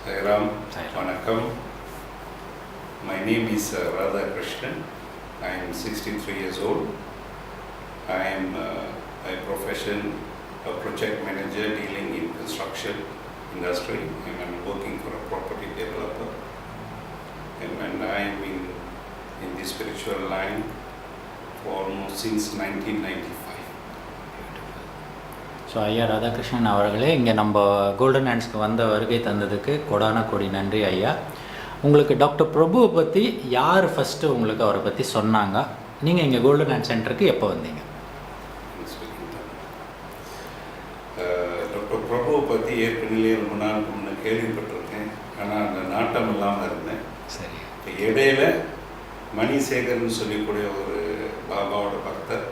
Sairam, Vanakkam. My name is Radha Krishnan. I am 63 years old. I am by profession a project manager dealing in construction industry, and I'm working for a property developer. And I've been in this spiritual line for almost since 1995. So ஐயா ராதாகிருஷ்ணன் அவர்களே, இங்கே நம்ம golden ஹேண்ட்ஸ்க்கு வந்த வருகை தந்ததுக்கு கொடான கொடி நன்றி ஐயா. உங்களுக்கு டாக்டர் பிரபுவை பற்றி யார் ஃபஸ்ட்டு உங்களுக்கு அவரை பற்றி சொன்னாங்க? நீங்கள் இங்கே கோல்டன் ஹேண்ட் சென்டருக்கு எப்போ வந்தீங்க? டாக்டர் பிரபுவை பற்றி ஏற்கனவே ரொம்ப நாள் முன்னே கேள்விப்பட்டிருக்கேன், ஆனால் அந்த நாட்டம் இல்லாமல் இருந்தேன். சரி. இடையில மணிசேகர்னு சொல்லக்கூடிய ஒரு பாபாவோட பக்தர்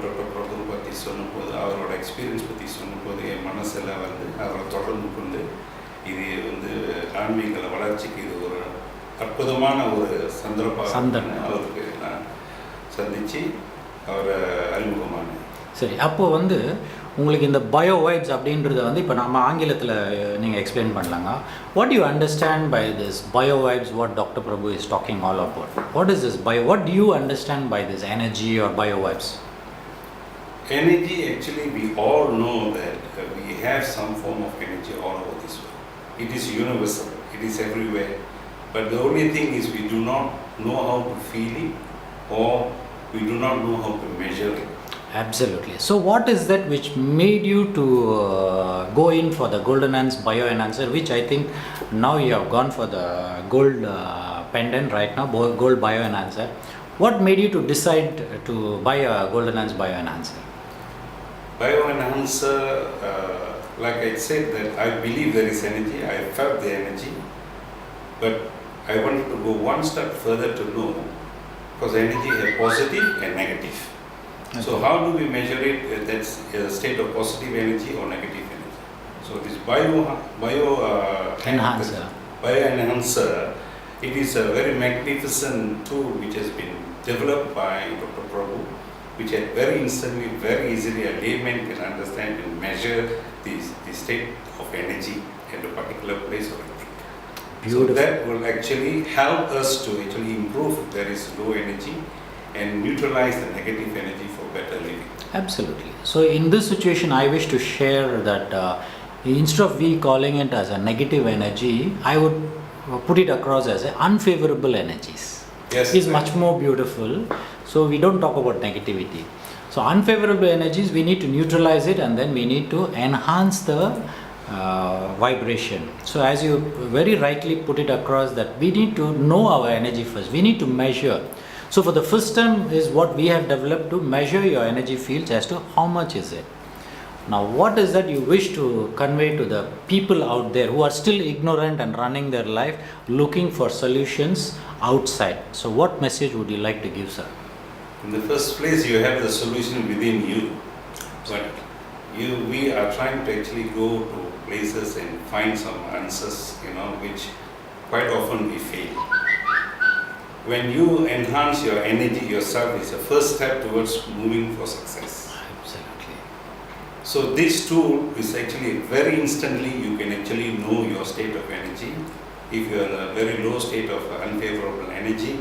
டாக்டர் பிரபு பற்றி சொன்னபோது, அவரோட எக்ஸ்பீரியன்ஸ் பற்றி சொன்னபோது என் மனசில் அவரை தொடர்ந்து கொண்டு இது ஆன்மீக வளர்ச்சிக்கு இது ஒரு அற்புதமான ஒரு சந்தர்ப்பம் அவருக்கு நான் சந்தித்து அவரை அறிமுகமானேன். சரி, அப்போது உங்களுக்கு இந்த பயோ வைப்ஸ் அப்படின்றத இப்போ நம்ம ஆங்கிலத்தில் நீங்கள் எக்ஸ்பிளைன் பண்ணலாங்க. What you understand by this bio vibes, what doctor Prabhu is talking all about? What is this bio, what do you understand by this energy or bio vibes? Energy, actually we all know that we have some form of energy all over this world. It is universal, it is everywhere. But the only thing is we do not know how to feel it, or we do not know how to measure it. Absolutely. So what is that which made you to go in for the Golden Hands Bio Enhancer, which I think now you have gone for the gold pendant right now, gold Bio Enhancer. What made you to decide to buy a Golden Hands Bio Enhancer? Bio Enhancer, like I said, that I believe there is energy, I felt the energy, but I wanted to go one step further to know, because energy is positive and negative. Okay. So how do we measure it? That's a state of positive energy or negative energy. So this Bio Enhancer, it is a very magnificent tool which has been developed by Dr. Prabhu, which is very instantly, very easily a layman can understand and measure the state of energy at a particular place or anything. Beautiful. So that will actually help us to actually improve if there is low energy and neutralize the negative energy for better living. Absolutely. So in this situation, I wish to share that instead of we calling it as a negative energy, I would put it across as unfavorable energies. Yes, is much more beautiful. So we don't talk about negativity. So unfavorable energies, we need to neutralize it, and then we need to enhance the vibration. So as you very rightly put it across, that we need to know our energy first. We need to measure. So for the first time is what we have developed to measure your energy fields as to how much is it. Now what is that you wish to convey to the people out there who are still ignorant and running their life looking for solutions outside? So what message would you like to give, sir? In the first place, you have the solution within you, but we are trying to actually go to places and find some answers, which quite often we fail. When you enhance your energy yourself, is the first step towards moving for success. Absolutely. So this tool is actually very instantly you can actually know your state of energy. If you are in a very low state of unfavorable energy,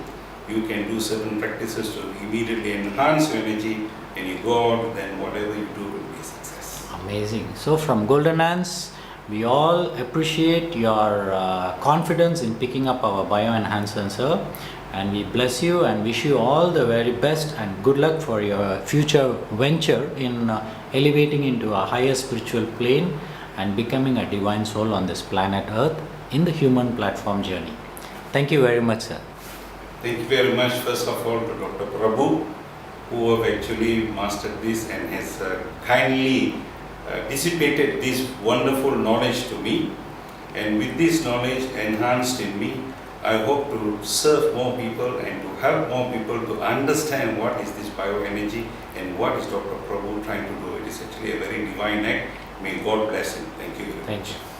you can do certain practices to immediately enhance your energy, and you go out, then whatever you do will be a success. Amazing. So from Golden Hands, we all appreciate your confidence in picking up our Bio Enhancer, sir. And we bless you and wish you all the very best and good luck for your future venture in elevating into a higher spiritual plane and becoming a divine soul on this planet Earth in the human platform journey. Thank you very much, sir. Thank you very much, first of all, to Dr. Prabhu, who have actually mastered this and has kindly dissipated this wonderful knowledge to me. And with this knowledge enhanced in me, I hope to serve more people and to help more people to understand what is this bioenergy and what is Dr. Prabhu trying to do. It is actually a very divine act. May God bless him. Thank you very much. Thank you.